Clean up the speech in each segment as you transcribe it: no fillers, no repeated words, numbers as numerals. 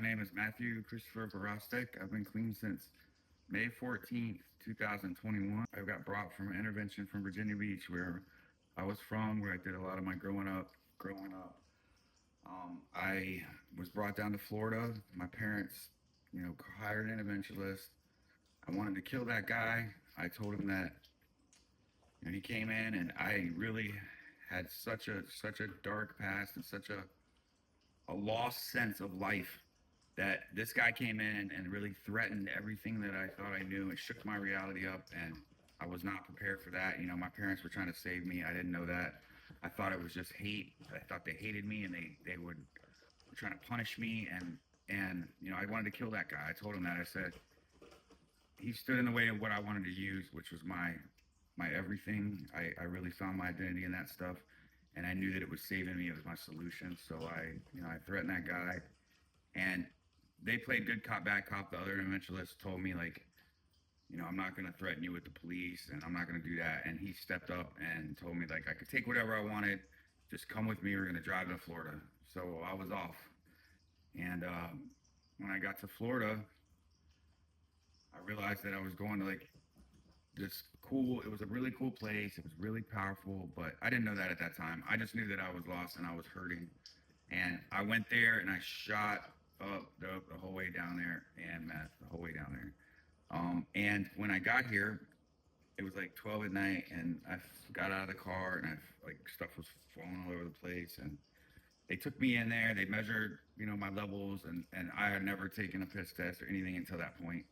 name is Matthew Christopher Borostek. I've been clean since May 14th, 2021. I got brought from an intervention from Virginia Beach, where I was from, where I did a lot of my growing up. I was brought down to Florida. My parents, hired an interventionist. I wanted to kill that guy. I told him that, he came in, and I really had such a dark past and such a lost sense of life, that this guy came in and really threatened everything that I thought I knew and shook my reality up. And I was not prepared for that. My parents were trying to save me. I didn't know that. I thought it was just hate. I thought they hated me, and they were trying to punish me. And I wanted to kill that guy. I told him that. I said, he stood in the way of what I wanted to use, which was my everything. I really found my identity in that stuff, and I knew that it was saving me. It was my solution. So I threatened that guy, and they played good cop, bad cop. The other interventionalist told me, like, I'm not going to threaten you with the police, and I'm not going to do that. And he stepped up and told me, like, I could take whatever I wanted. Just come with me. We're going to drive to Florida. So I was off. And when I got to Florida, I realized that I was going to, like, it was a really cool place. It was really powerful, but I didn't know that at that time. I just knew that I was lost and I was hurting. And I went there and I shot up the whole way down there, and meth the whole way down there. And when I got here, it was like 12 at night, and I got out of the car, and like, stuff was falling all over the place. And they took me in there. They measured, my levels, and I had never taken a piss test or anything until that point.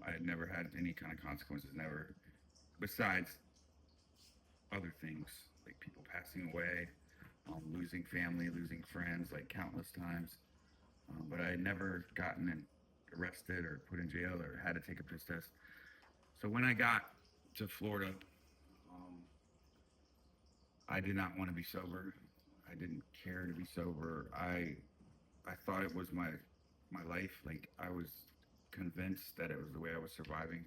I had never had any kind of consequences, never, besides other things like people passing away, losing family, losing friends, like, countless times. But I had never gotten arrested or put in jail or had to take a piss test. So when I got to Florida, I did not want to be sober. I didn't care to be sober. I thought it was my life. Like, I was convinced that it was the way I was surviving.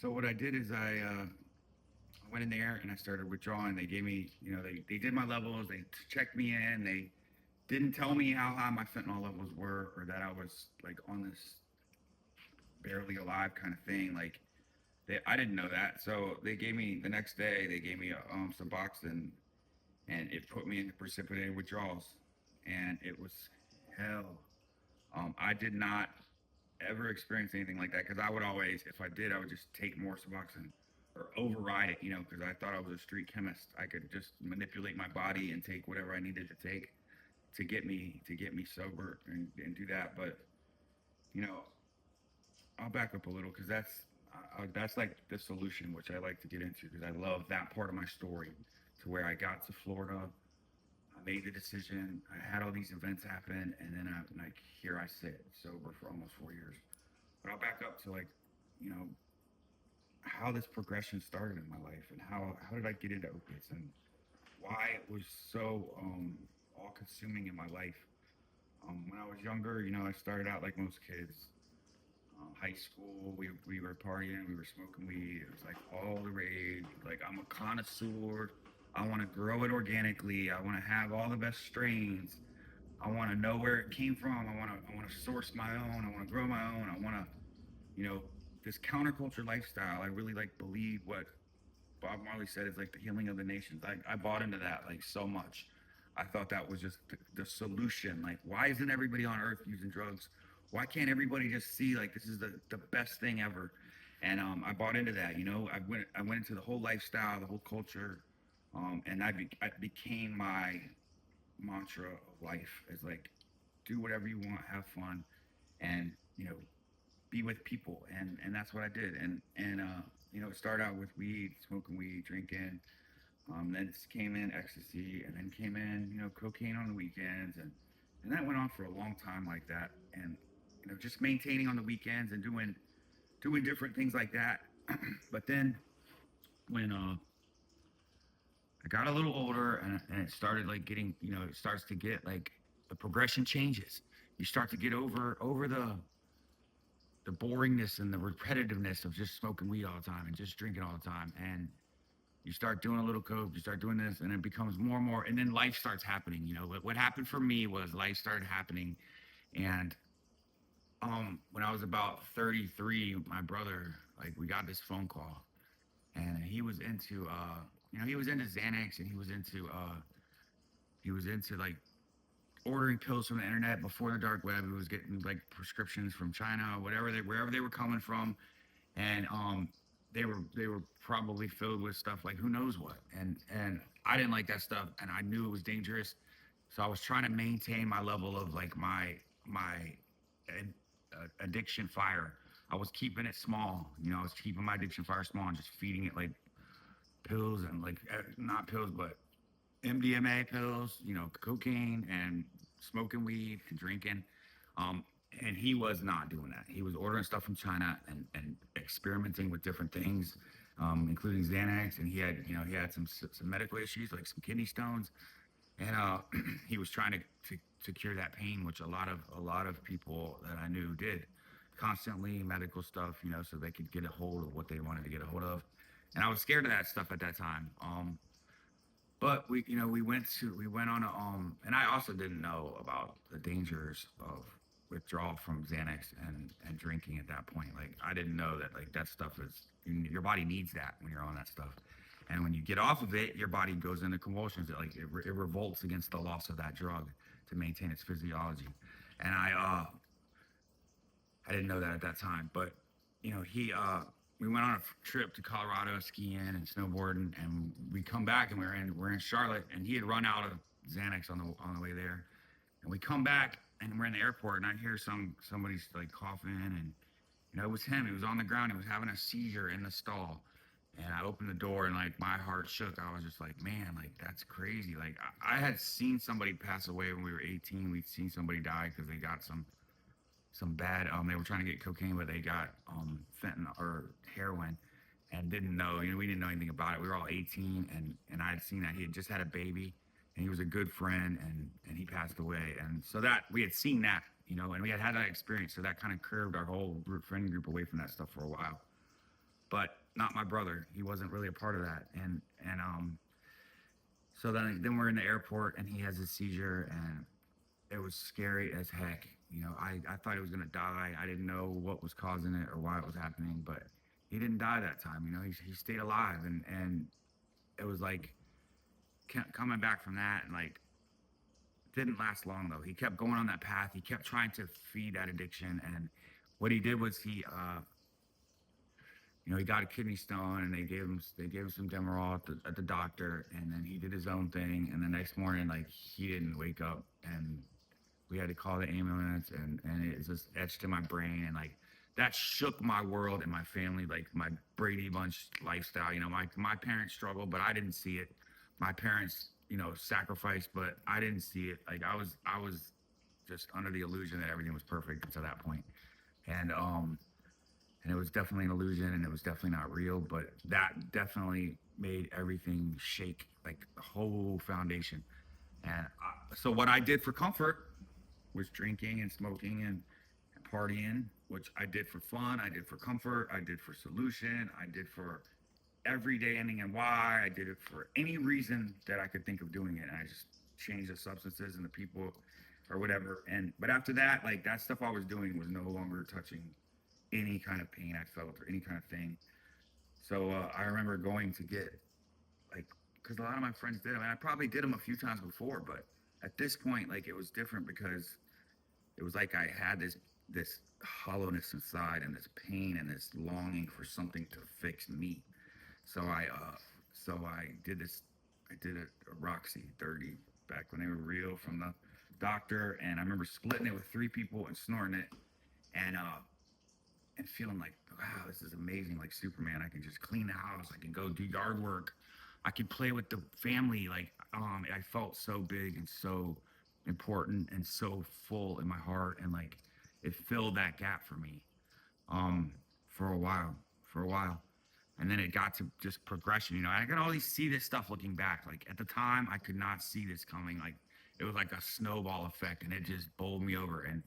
So what I did is I went in there and I started withdrawing. They gave me, they did my levels. They checked me in. They didn't tell me how high my fentanyl levels were, or that I was, like, on this barely alive kind of thing. Like, I didn't know that. So they gave me, the next day, they gave me Suboxone, and it put me into precipitated withdrawals, and it was hell. I did not ever experience anything like that, because I would always, if I did, I would just take more Suboxone or override it, because I thought I was a street chemist. I could just manipulate my body and take whatever I needed to take to get me sober, and do that. But I'll back up a little, because that's like the solution, which I like to get into, because I love that part of my story, to where I got to Florida. I made the decision. I had all these events happen, and then here I sit sober for almost 4 years. But I'll back up to, like, how this progression started in my life, and how did I get into opiates, and why it was so all consuming in my life. When I was younger, I started out like most kids. High school, we were partying, we were smoking weed. It was like all the rage. Like, I'm a connoisseur. I want to grow it organically. I want to have all the best strains. I want to know where it came from. I want to source my own. I want to grow my own. I want to, this counterculture lifestyle. I really, like, believe what Bob Marley said is, like, the healing of the nations. I bought into that, like, so much. I thought that was just the solution. Like, why isn't everybody on earth using drugs? Why can't everybody just see, like, this is the best thing ever? And I bought into that. I went into the whole lifestyle, the whole culture, and it became my mantra of life. Is, like, do whatever you want, have fun, and be with people, and that's what I did. And it started out with weed, smoking weed, drinking. Then it came in ecstasy, and then came in, cocaine on the weekends, and that went on for a long time like that. And just maintaining on the weekends and doing different things like that. But then when I got a little older, and it started, like, getting, it starts to get, like, the progression changes. You start to get over the boringness and the repetitiveness of just smoking weed all the time and just drinking all the time. And you start doing a little coke, you start doing this, and it becomes more and more, and then life starts happening. What happened for me was life started happening, and When I was about 33, my brother, like, we got this phone call, and he was into, he was into Xanax, and he was into like ordering pills from the internet before the dark web. He was getting like prescriptions from China, wherever they were coming from, and they were probably filled with stuff like who knows what, and I didn't like that stuff, and I knew it was dangerous, so I was trying to maintain my level of like my addiction fire. I was keeping it small, I was keeping my addiction fire small and just feeding it like pills and like not pills but MDMA pills, cocaine and smoking weed and drinking. Um, and he was not doing that. He was ordering stuff from China and experimenting with different things, including Xanax. And he had some medical issues like some kidney stones. And he was trying to cure that pain, which a lot of people that I knew did constantly medical stuff, so they could get a hold of what they wanted to get a hold of. And I was scared of that stuff at that time. But we went on and I also didn't know about the dangers of withdrawal from Xanax and drinking at that point. Like I didn't know that like that stuff is your body needs that when you're on that stuff. And when you get off of it, your body goes into convulsions. It revolts against the loss of that drug to maintain its physiology. And I didn't know that at that time, but he we went on a trip to Colorado skiing and snowboarding, and we come back and we're in Charlotte, and he had run out of Xanax on the way there, and we come back and we're in the airport, and I hear somebody's like coughing, and it was him. He was on the ground. He was having a seizure in the stall. And I opened the door and like my heart shook. I was just like, man, like that's crazy. Like I had seen somebody pass away when we were 18. We'd seen somebody die because they got some bad they were trying to get cocaine but they got fentanyl or heroin and didn't know, we didn't know anything about it. We were all 18 and I had seen that he had just had a baby and he was a good friend and he passed away, and so that we had seen that, and we had that experience, so that kind of curved our whole friend group away from that stuff for a while. But not my brother. He wasn't really a part of that. And so then we're in the airport and he has a seizure, and it was scary as heck. I thought he was gonna die. I didn't know what was causing it or why it was happening, but he didn't die that time. He stayed alive, and it was like coming back from that, and like didn't last long though. He kept going on that path. He kept trying to feed that addiction, and what he did was he got a kidney stone, and they gave him some Demerol at the doctor, and then he did his own thing, and the next morning like he didn't wake up, and we had to call the ambulance, and it just etched in my brain, and like that shook my world and my family, like my Brady Bunch lifestyle. My parents struggled, but I didn't see it. My parents, sacrificed, but I didn't see it. Like I was just under the illusion that everything was perfect until that point. And it was definitely an illusion, and it was definitely not real, but that definitely made everything shake, like the whole foundation. And so what I did for comfort was drinking and smoking and partying, which I did for fun, I did for comfort, I did for solution, I did for everyday ending and why, I did it for any reason that I could think of doing it. And I just changed the substances and the people or whatever. But after that, like that stuff I was doing was no longer touching any kind of pain I felt or any kind of thing. So I remember going to get like, because a lot of my friends did them, and I probably did them a few times before, but at this point, like it was different because it was like I had this hollowness inside and this pain and this longing for something to fix me. So I did this. I did a Roxy 30 back when they were real from the doctor, and I remember splitting it with three people and snorting it, and feeling like, wow, this is amazing, like Superman. I can just clean the house. I can go do yard work. I can play with the family. Like, I felt so big and so important and so full in my heart, and like it filled that gap for me, um, for a while, for a while. And then it got to just progression. I could always see this stuff looking back. Like at the time, I could not see this coming. Like it was like a snowball effect, and it just bowled me over. And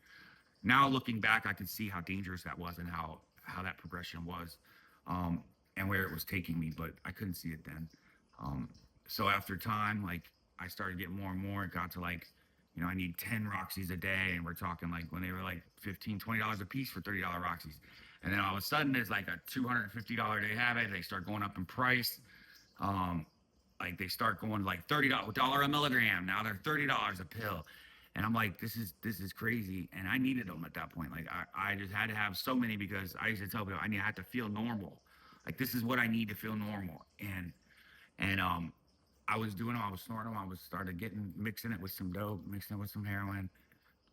now looking back, I could see how dangerous that was and how that progression was, um, and where it was taking me. But I couldn't see it then. Um, so after time, like I started getting more and more. It got to like, I need 10 Roxy's a day, and we're talking like when they were like $15, $20 a piece for $30 Roxy's. And then all of a sudden, there's like a $250 a day habit. They start going up in price. Um, like they start going like $30 a milligram. Now they're $30 a pill. And I'm like, this is crazy. And I needed them at that point. Like I just had to have so many because I used to tell people I had to feel normal. Like this is what I need to feel normal. And I was doing them, I was snorting them, I was started getting mixing it with some dope, mixing it with some heroin.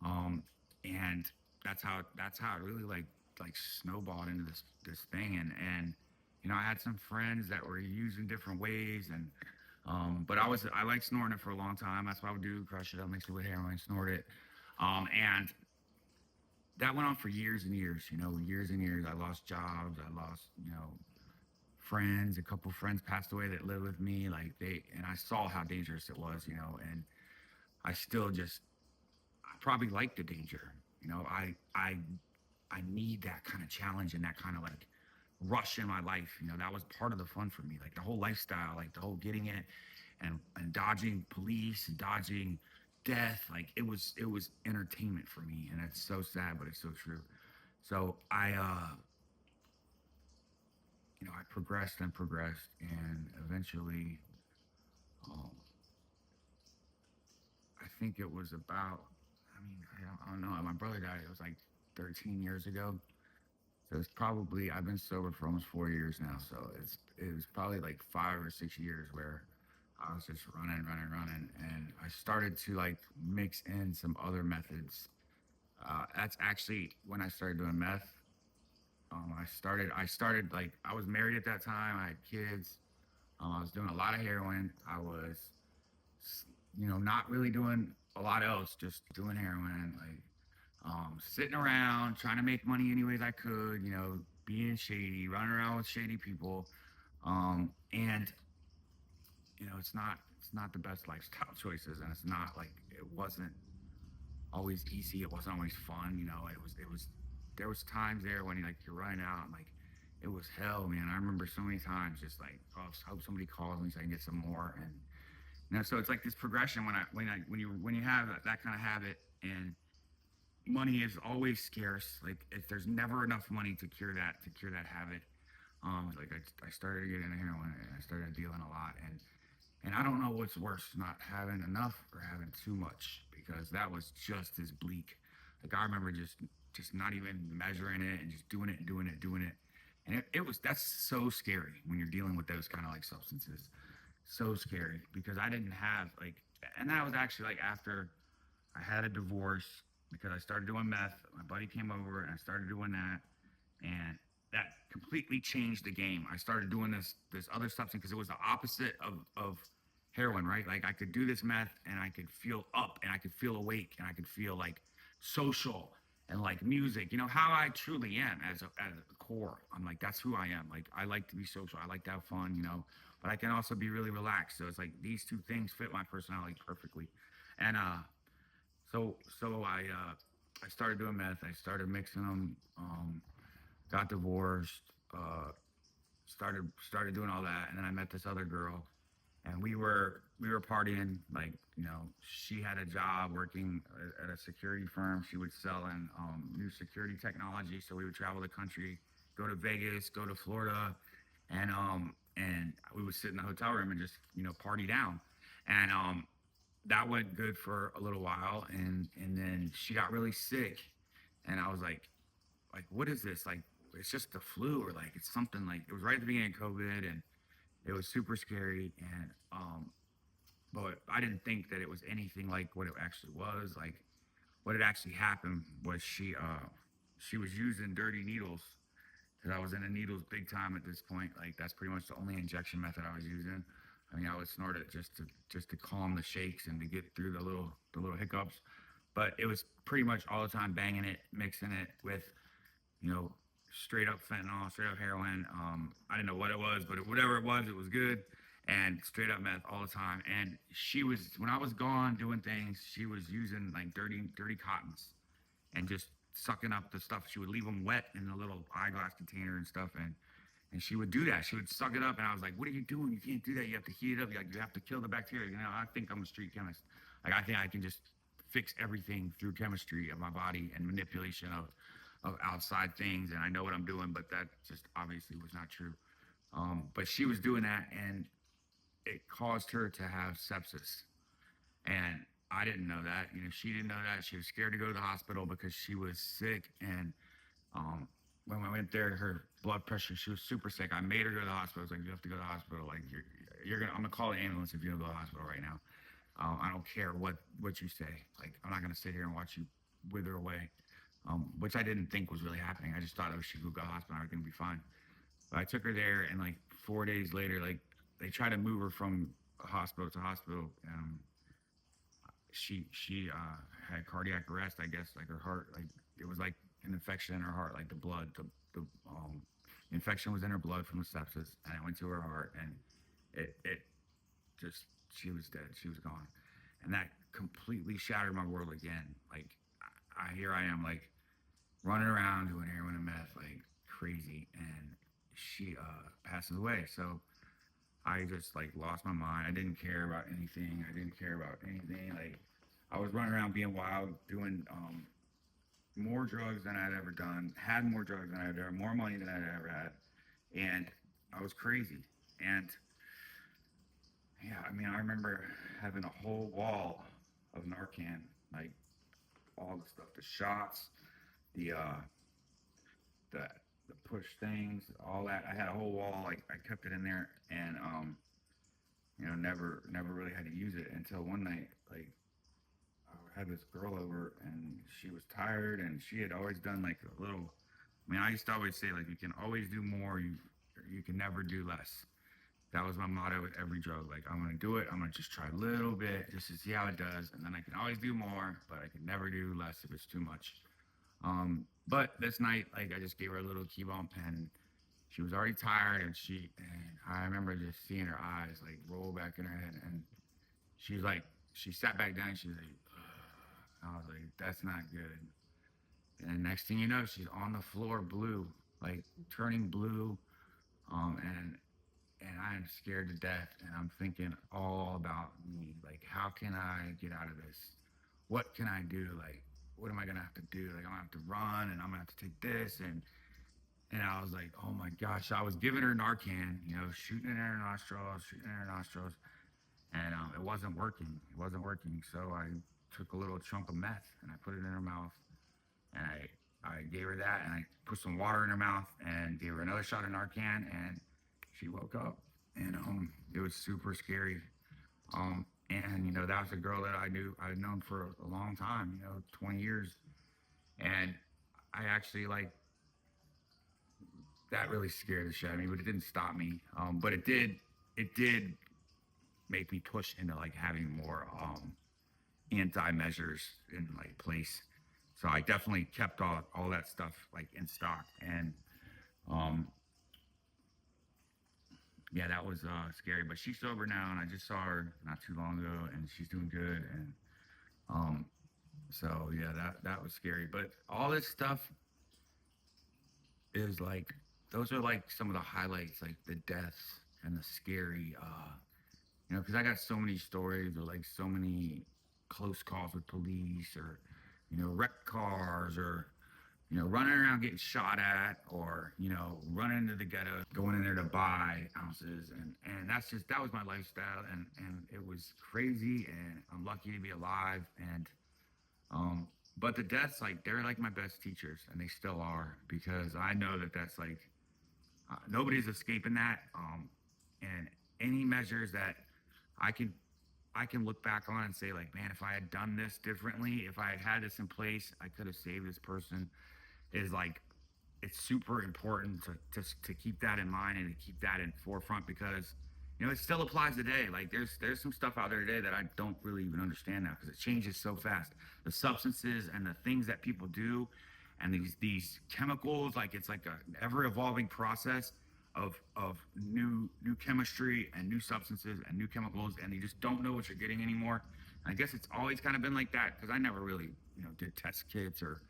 Um, and that's how it really like snowballed into this thing. And I had some friends that were using different ways. But I liked snorting it for a long time. That's what I would do, crush it up, mix it with heroin, snort it. And that went on for years and years, years and years. I lost jobs, I lost, friends. A couple friends passed away that lived with me. And I saw how dangerous it was, and I still just, I probably like the danger. I need that kind of challenge and that kind of like rush in my life. That was part of the fun for me. Like the whole lifestyle, like the whole getting it and dodging police and dodging death. Like it was entertainment for me. And it's so sad, but it's so true. So I progressed and progressed and eventually, um, I think it was about, I don't know. My brother died, it was like 13 years ago. So it's probably I've been sober for almost 4 years now. So it was probably like 5 or 6 years where I was just running, running, running, and I started to like mix in some other methods. That's actually when I started doing meth. I started like I was married at that time. I had kids. I was doing a lot of heroin. I was, not really doing a lot else, just doing heroin. Like sitting around trying to make money any ways I could, being shady, running around with shady people. And it's not the best lifestyle choices, and it's not like it wasn't always easy. It wasn't always fun. It was there was times there when like you're running out, and like it was hell, man. I remember so many times just like, oh, I hope somebody calls me so I can get some more. And so it's like this progression when you have that kind of habit. And money is always scarce. Like if there's never enough money to cure that habit. Like I started getting into heroin and I started dealing a lot. And I don't know what's worse, not having enough or having too much, because that was just as bleak. Like I remember just not even measuring it and just doing it and doing it, doing it. And that's so scary when you're dealing with those kind of like substances. So scary because I didn't have like, and that was actually like after I had a divorce because I started doing meth. My buddy came over and I started doing that, and that completely changed the game. I started doing this other substance because it was the opposite of heroin, right? Like I could do this meth and I could feel up and I could feel awake and I could feel like social and like music. How I truly am as a core. I'm like that's who I am. Like I like to be social. I like to have fun. But I can also be really relaxed. So it's like these two things fit my personality perfectly. And so I started doing meth. I started mixing them. Got divorced. Started doing all that, and then I met this other girl, and we were partying. Like she had a job working at a security firm. She would sell in new security technology. So we would travel the country, go to Vegas, go to Florida, and we would sit in the hotel room and just party down. And that went good for a little while, and then she got really sick, and I was like what is this? Like it's just the flu, or like it's something. Like it was right at the beginning of COVID, and it was super scary. And but I didn't think that it was anything like what it actually was. Like what had actually happened was she was using dirty needles, because I was into needles big time at this point. Like that's pretty much the only injection method I was using. I would snort it just to calm the shakes and to get through the little hiccups. But it was pretty much all the time banging it, mixing it with, you know, straight up fentanyl, straight up heroin. I didn't know what it was, but whatever it was good. And straight up meth all the time. And she was, when I was gone doing things, she was using like dirty cottons and just sucking up the stuff. She would leave them wet in a little eyeglass container and stuff. And she would do that. She would suck it up, and I was like, "What are you doing? You can't do that. You have to heat it up. You have to kill the bacteria." I think I'm a street chemist. Like I think I can just fix everything through chemistry of my body and manipulation of outside things, and I know what I'm doing, but that just obviously was not true. But she was doing that, and it caused her to have sepsis. And I didn't know that. She didn't know that. She was scared to go to the hospital because she was sick. And um, when I went there, her blood pressure, she was super sick. I made her go to the hospital. I was like, you have to go to the hospital. Like, I'm gonna call the ambulance if you don't go to the hospital right now. I don't care what you say. Like, I'm not gonna sit here and watch you wither away. Which I didn't think was really happening. I just thought, oh, she would go to the hospital, I was gonna be fine. But I took her there, and like 4 days later, like they tried to move her from hospital to hospital. She had cardiac arrest, I guess. Like her heart, like it was like an infection in her heart, like the blood, the infection was in her blood from the sepsis, and it went to her heart, and it just she was dead. She was gone, and that completely shattered my world again. Like here I am, like running around doing heroin and meth, like crazy, and she passes away. So I just like lost my mind. I didn't care about anything. I didn't care about anything. Like I was running around being wild, doing more drugs than I'd ever done, had more drugs than I'd ever, more money than I'd ever had, and I was crazy. And yeah, I mean, I remember having a whole wall of Narcan, like all the stuff, the shots, the the the push things, all that. I had a whole wall. Like I kept it in there, and never really had to use it until one night. Like I had this girl over, and she was tired, and she had always done like a little. I mean, I used to always say like you can always do more. You can never do less. That was my motto with every drug. Like I'm gonna do it. I'm gonna just try a little bit just to see how it does, and then I can always do more, but I can never do less if it's too much. But this night, like I just gave her a little key bump, and she was already tired, and I remember just seeing her eyes like roll back in her head, and she's like, she sat back down, and she's like, ugh. I was like, that's not good. And the next thing you know, she's on the floor, blue, like turning blue, and I am scared to death, and I'm thinking all about me, like how can I get out of this? What can I do? Like what am I gonna have to do? Like I'm gonna have to run, and I'm gonna have to take this, and I was like, oh my gosh. I was giving her Narcan, shooting in her nostrils, and it wasn't working. It wasn't working. So I took a little chunk of meth and I put it in her mouth, and I gave her that, and I put some water in her mouth and gave her another shot of Narcan, and she woke up, and it was super scary. And that was a girl that I had known for a long time, 20 years, and I actually like that really scared the shit out of me, but it didn't stop me. But it did make me push into like having more anti measures in like place. So I definitely kept all that stuff like in stock, and um, yeah, that was scary. But she's sober now, and I just saw her not too long ago, and she's doing good. And um, so yeah, that was scary. But all this stuff is like those are like some of the highlights, like the deaths and the scary, because I got so many stories or like so many close calls with police, or wrecked cars, or running around getting shot at, or running into the ghetto, going in there to buy ounces, and that was my lifestyle, and it was crazy, and I'm lucky to be alive, and but the deaths, like they're like my best teachers, and they still are, because I know that that's like nobody's escaping that, and any measures that I can I can look back on and say, like, man, if I had done this differently, if I had this in place, I could have saved this person. Is like, it's super important to keep that in mind and to keep that in forefront, because it still applies today. Like there's some stuff out there today that I don't really even understand now, because it changes so fast. The substances and the things that people do, and these chemicals, like it's like a ever evolving process of new chemistry and new substances and new chemicals, and you just don't know what you're getting anymore. And I guess it's always kind of been like that, because I never really did test kits or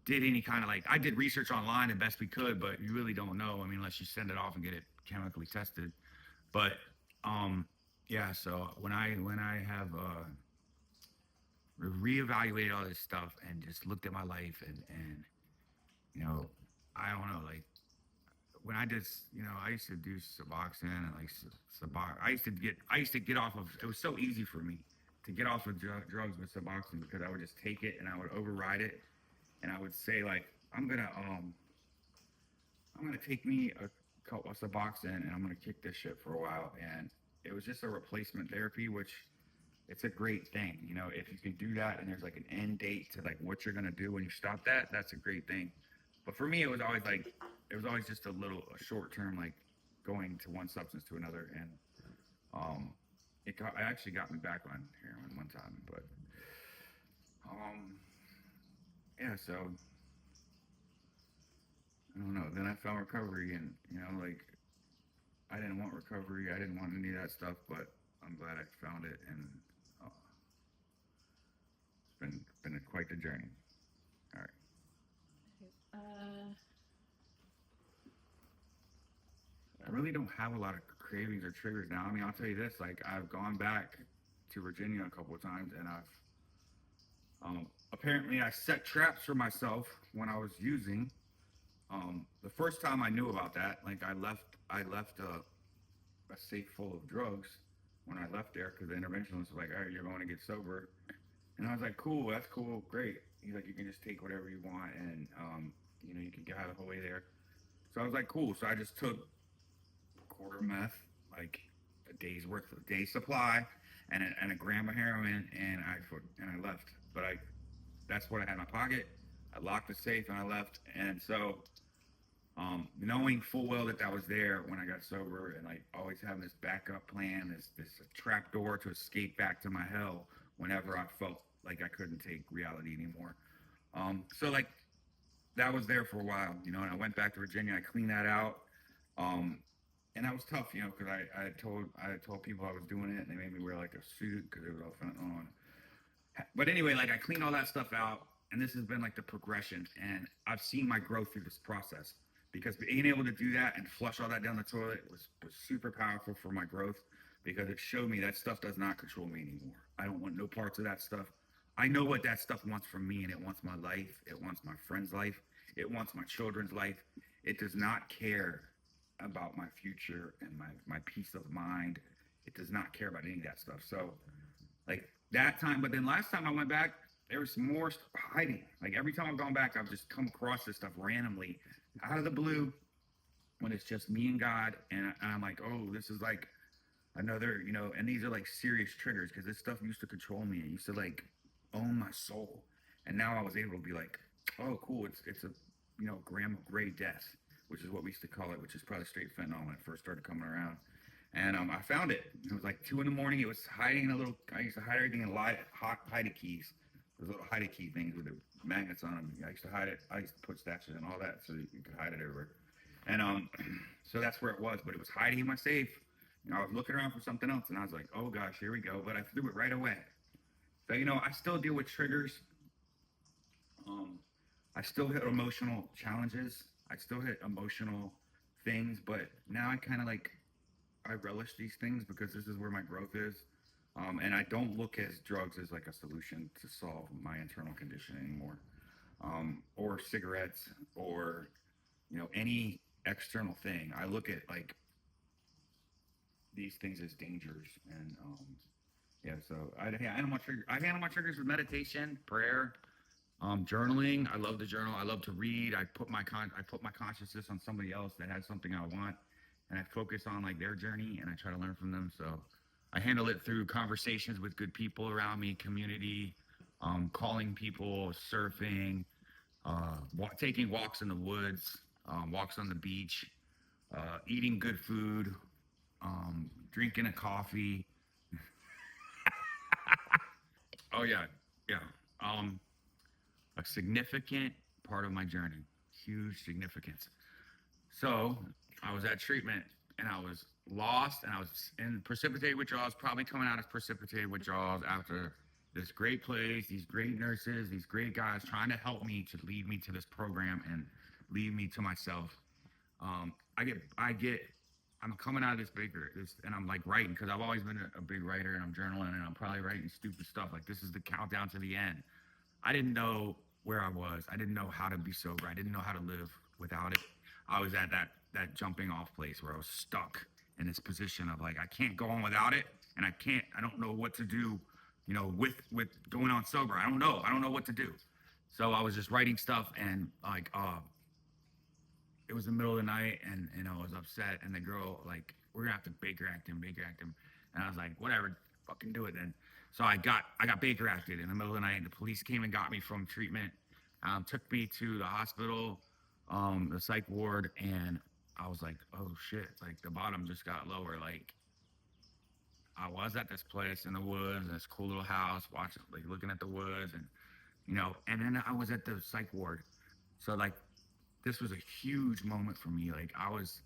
did any kind of, like, I did research online as best we could, but you really don't know. I mean, unless you send it off and get it chemically tested. But yeah, so when I have reevaluated all this stuff and just looked at my life and you know, I don't know, like when I did, I used to do Suboxone and like Subox. I used to get off of. It was so easy for me to get off of drugs with Suboxone because I would just take it and I would override it, and I would say like, I'm gonna take me a couple of Suboxone and I'm gonna kick this shit for a while, and it was just a replacement therapy, which it's a great thing, if you can do that and there's like an end date to like what you're gonna do when you stop that, that's a great thing. But for me, it was always just a short term, like going to one substance to another, and um, it actually got me back on heroin one time, but um, yeah, so I don't know. Then I found recovery, and like I didn't want recovery, I didn't want any of that stuff, but I'm glad I found it, and uh, it's been quite the journey. All right. Uh, I really don't have a lot of cravings or triggers now. I mean, I'll tell you this: like, I've gone back to Virginia a couple of times, and apparently I set traps for myself when I was using. The first time I knew about that, like, I left a safe full of drugs when I left there because the interventionist was like, "All right, you're going to get sober," and I was like, "Cool, that's cool, great." He's like, "You can just take whatever you want, and you can get out of the whole way there." So I was like, "Cool." So I just took quarter meth, like a day's worth of day supply, and a gram of heroin, and I left. But that's what I had in my pocket. I locked the safe and I left. And so, knowing full well that that was there when I got sober, and like always having this backup plan, this trap door to escape back to my hell whenever I felt like I couldn't take reality anymore. So like that was there for a while, and I went back to Virginia. I cleaned that out. Um, and that was tough, because I had told people I was doing it, and they made me wear like a suit because it was all fentanyl on. But anyway, like I cleaned all that stuff out, and this has been like the progression, and I've seen my growth through this process because being able to do that and flush all that down the toilet was super powerful for my growth because it showed me that stuff does not control me anymore. I don't want no parts of that stuff. I know what that stuff wants from me, and it wants my life, it wants my friend's life, it wants my children's life. It does not care about my future and my peace of mind. It does not care about any of that stuff. So like that time, but then last time I went back, there was some more hiding. Like every time I've gone back, I've just come across this stuff randomly out of the blue when it's just me and God, and I'm like, oh, this is like another, and these are like serious triggers because this stuff used to control me. It used to like own my soul, and now I was able to be like, oh, cool, it's a gram of gray death, which is what we used to call it, which is probably straight fentanyl when it first started coming around. And I found it. It was like 2 in the morning. It was hiding in a little. I used to hide everything in hot Haida keys. Those little Haida key things with the magnets on them. I used to hide it. I used to put stashes and all that so you could hide it everywhere. And so that's where it was. But it was hiding in my safe. I was looking around for something else, and I was like, "Oh gosh, here we go!" But I threw it right away. So I still deal with triggers. Um, I still hit emotional challenges. I still hit emotional things, but now I kind of like I relish these things because this is where my growth is. And I don't look at drugs as like a solution to solve my internal condition anymore, or cigarettes, or any external thing. I look at like these things as dangers, and yeah. So I handle my triggers with meditation, prayer, journaling. I love to journal. I love to read. I put my consciousness on somebody else that has something I want, and I focus on like their journey, and I try to learn from them. So I handle it through conversations with good people around me, community, calling people, surfing, taking walks in the woods, walks on the beach, eating good food, drinking a coffee. Oh yeah, yeah. Um, a significant part of my journey, huge significance. So I was at treatment and I was lost and I was in precipitated withdrawals, probably coming out of precipitated withdrawals after this great place, these great nurses, these great guys trying to help me to lead me to this program and lead me to myself. I get I'm coming out of this baker, and I'm like writing because I've always been a big writer, and I'm journaling, and I'm probably writing stupid stuff. Like this is the countdown to the end. I didn't know where I was. I didn't know how to be sober. I didn't know how to live without it. I was at that jumping off place where I was stuck in this position of like I can't go on without it, and I don't know what to do, with going on sober. I don't know what to do. So I was just writing stuff, and like it was the middle of the night, and I was upset, and the girl like, we're gonna have to Baker act him, and I was like, whatever, fucking do it then. So I got Baker acted in the middle of the night, and the police came and got me from treatment, took me to the hospital, the psych ward, and I was like, oh shit, like the bottom just got lower. Like I was at this place in the woods, in this cool little house, watching, like looking at the woods, and then I was at the psych ward. So like this was a huge moment for me. Like I was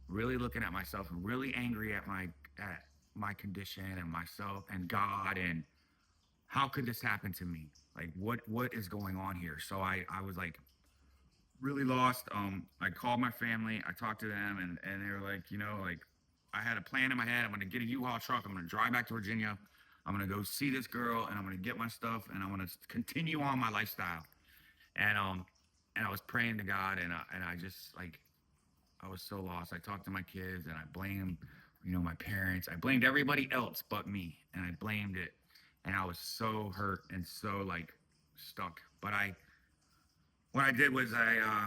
really looking at myself and really angry at my condition and myself and God, and how could this happen to me? Like what is going on here? So I was like really lost. I called my family, I talked to them, and they were like, like I had a plan in my head. I'm gonna get a U-Haul truck, I'm gonna drive back to Virginia, I'm gonna go see this girl, and I'm gonna get my stuff, and I'm gonna continue on my lifestyle. And I was praying to God, and I just like I was so lost. I talked to my kids, and I blamed, my parents. I blamed everybody else but me, and I blamed it. And I was so hurt and so like stuck. But what I did was I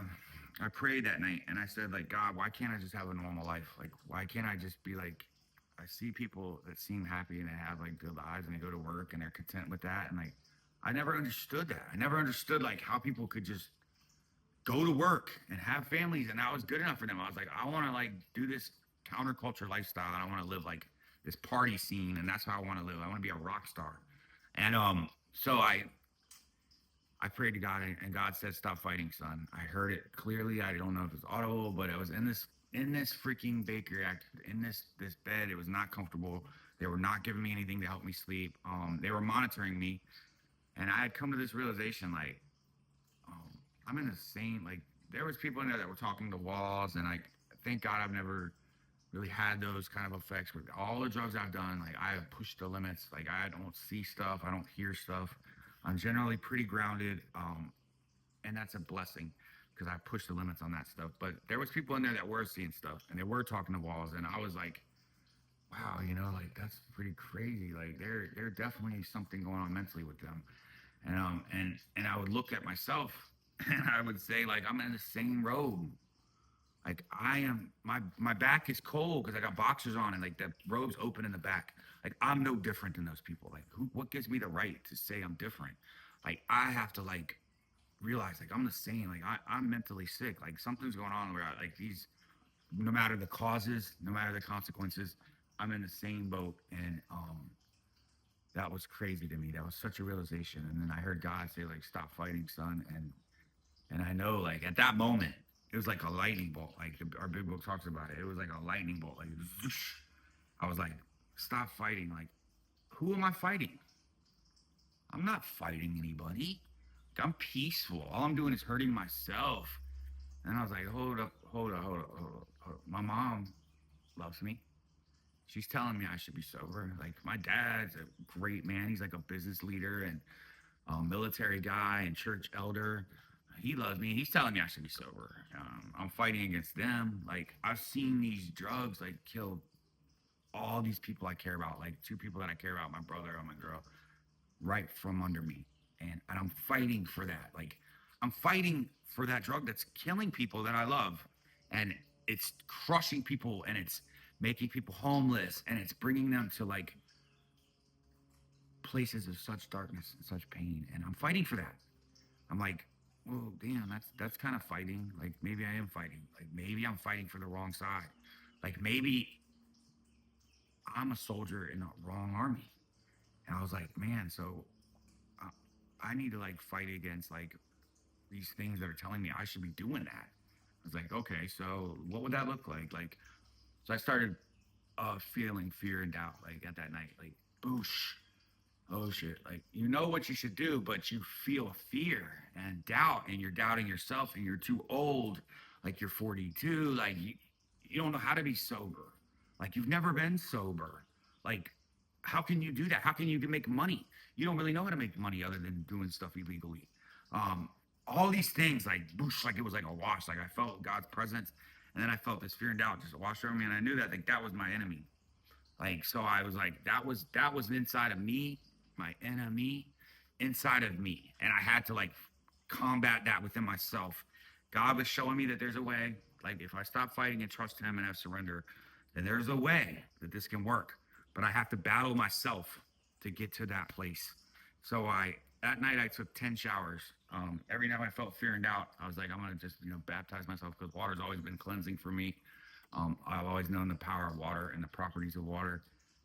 prayed that night, and I said like, God, why can't I just have a normal life? Like why can't I just be like, I see people that seem happy and they have like good lives and they go to work and they're content with that, and like I never understood that. I never understood like how people could just go to work and have families, and that was good enough for them. I was like, I want to like do this counterculture lifestyle, and I want to live like this party scene, and that's how I want to live. I want to be a rock star. And so I prayed to God, and God said, stop fighting, son. I heard it clearly. I don't know if it was audible, but it was in this freaking Baker Act, in this bed. It was not comfortable. They were not giving me anything to help me sleep. They were monitoring me, and I had come to this realization like, I'm in the same, like there was people in there that were talking to walls, and like thank God I've never really had those kind of effects with all the drugs I've done. Like I have pushed the limits. Like I don't see stuff, I don't hear stuff. I'm generally pretty grounded, and that's a blessing because I pushed the limits on that stuff. But there was people in there that were seeing stuff, and they were talking to walls, and I was like, wow, like that's pretty crazy. Like there definitely something going on mentally with them. And I would look at myself, and I would say like I'm in the same robe. Like I am, my back is cold because I got boxers on, and like the robe's open in the back. Like I'm no different than those people. Like what gives me the right to say I'm different? Like I have to like realize like I'm the same. Like I'm mentally sick. Like something's going on where like these, no matter the causes, no matter the consequences, I'm in the same boat. And that was crazy to me. That was such a realization. And then I heard God say like, stop fighting, son. And I know like at that moment, it was like a lightning bolt. Like our big book talks about it. It was like a lightning bolt. Like whoosh. I was like, stop fighting. Like, who am I fighting? I'm not fighting anybody. Like, I'm peaceful. All I'm doing is hurting myself. And I was like, hold up. My mom loves me. She's telling me I should be sober. Like my dad's a great man. He's like a business leader and military guy and church elder. He loves me. He's telling me I should be sober. I'm fighting against them. Like I've seen these drugs like kill all these people I care about. Like two people that I care about, my brother and my girl, right from under me. And I'm fighting for that. Like I'm fighting for that drug that's killing people that I love, and it's crushing people, and it's making people homeless, and it's bringing them to like places of such darkness and such pain, and I'm fighting for that. I'm like, well, damn, that's kind of fighting. Like maybe I am fighting. Like maybe I'm fighting for the wrong side. Like maybe I'm a soldier in the wrong army. And I was like, man, so uh, I need to like fight against like these things that are telling me I should be doing that. I was like, okay, so what would that look like? Like, so I started feeling fear and doubt like at that night, like boosh, oh shit, like you know what you should do, but you feel fear and doubt, and you're doubting yourself, and you're too old, like you're 42, like you don't know how to be sober. Like you've never been sober. Like, how can you do that? How can you make money? You don't really know how to make money other than doing stuff illegally. Um, all these things like boosh, like it was like a wash. Like I felt God's presence, and then I felt this fear and doubt just wash over me, and I knew that like that was my enemy. Like so, I was like that was inside of me, my enemy, inside of me, and I had to like combat that within myself. God was showing me that there's a way. Like if I stop fighting and trust Him and have surrender, then there's a way that this can work. But I have to battle myself to get to that place. So I that night I took 10 showers. Every time I felt fear and doubt, I was like, I'm gonna just baptize myself because water's always been cleansing for me. I've always known the power of water and the properties of water.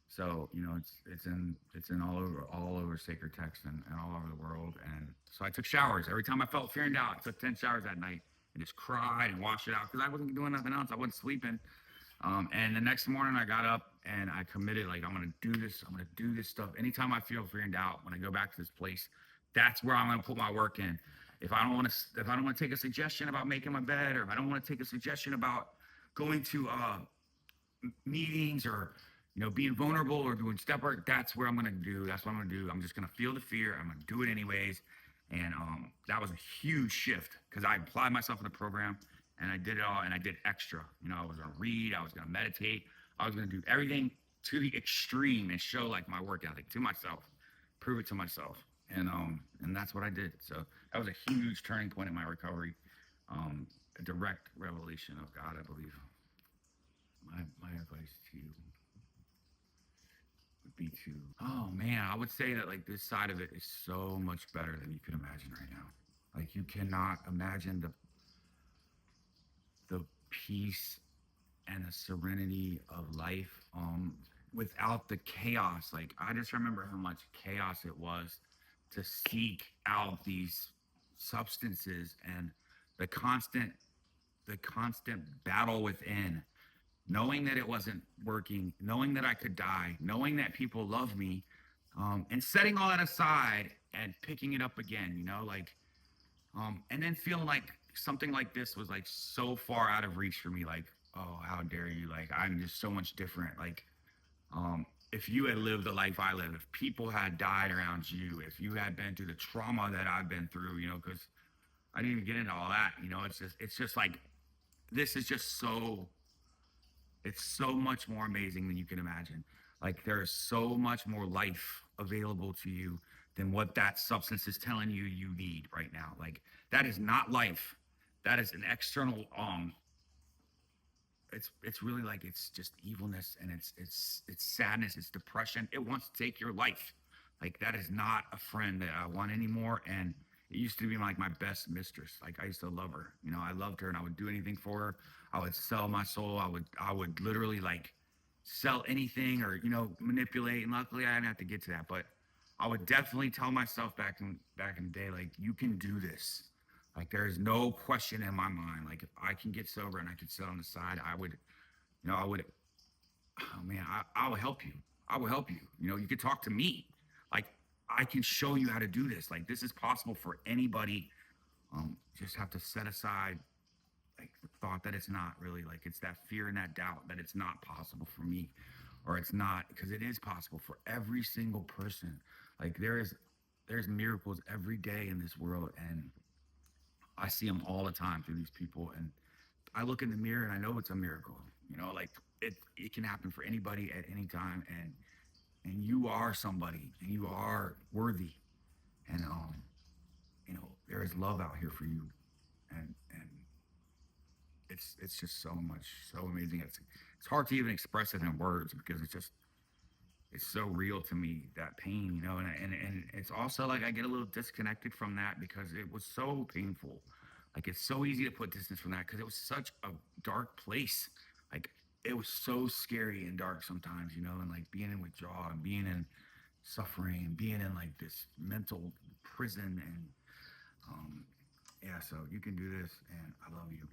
So it's in all over sacred text and all over the world. And so I took showers every time I felt fear and doubt. I took 10 showers that night and just cried and washed it out because I wasn't doing nothing else. I wasn't sleeping. And the next morning I got up and I committed, like, I'm going to do this. I'm going to do this stuff. Anytime I feel fear and doubt, when I go back to this place, that's where I'm going to put my work in. If I don't want to take a suggestion about making my bed, or if I don't want to take a suggestion about going to meetings, or being vulnerable or doing step work, that's where I'm going to do. That's what I'm going to do. I'm just going to feel the fear. I'm going to do it anyways. And that was a huge shift because I applied myself in the program and I did it all, and I did extra. I was going to read, I was going to meditate, I was going to do everything to the extreme and show like my work ethic to myself, prove it to myself. And that's what I did. So that was a huge turning point in my recovery. A direct revelation of God, I believe. My advice to you would be to, oh man, I would say that like this side of it is so much better than you can imagine right now. Like you cannot imagine the peace and the serenity of life without the chaos. Like I just remember how much chaos it was to seek out these substances, and the constant battle within, knowing that it wasn't working, knowing that I could die, knowing that people love me, and setting all that aside and picking it up again, and then feeling like something like this was like so far out of reach for me. Like, oh, how dare you? Like, I'm just so much different. Like, if you had lived the life I live, if people had died around you, if you had been through the trauma that I've been through, because I didn't even get into all that, it's just like, this is just it's so much more amazing than you can imagine. Like there is so much more life available to you than what that substance is telling you you need right now. Like that is not life. That is an external it's really like it's just evilness, and it's sadness, it's depression. It wants to take your life. Like that is not a friend that I want anymore. And it used to be like my best mistress. Like I used to love her. I loved her and I would do anything for her. I would sell my soul. I would literally like sell anything, or manipulate. And luckily I didn't have to get to that. But I would definitely tell myself back in the day, like, you can do this. Like there is no question in my mind. Like if I can get sober and I can sit on the side, I would, oh man, I will help you. I will help you. You could talk to me. Like I can show you how to do this. Like this is possible for anybody. Just have to set aside like the thought that it's not really, like it's that fear and that doubt that it's not possible for me, or it's not, because it is possible for every single person. Like there's miracles every day in this world, and I see them all the time through these people. And I look in the mirror and I know it's a miracle. Like it can happen for anybody at any time, and you are somebody, and you are worthy, and there is love out here for you, and it's just so amazing. It's hard to even express it in words because it's so real to me, that pain, and it's also like I get a little disconnected from that because it was so painful. Like it's so easy to put distance from that because it was such a dark place. Like it was so scary and dark sometimes, and like being in withdrawal and being in suffering and being in like this mental prison. And yeah, so you can do this, and I love you.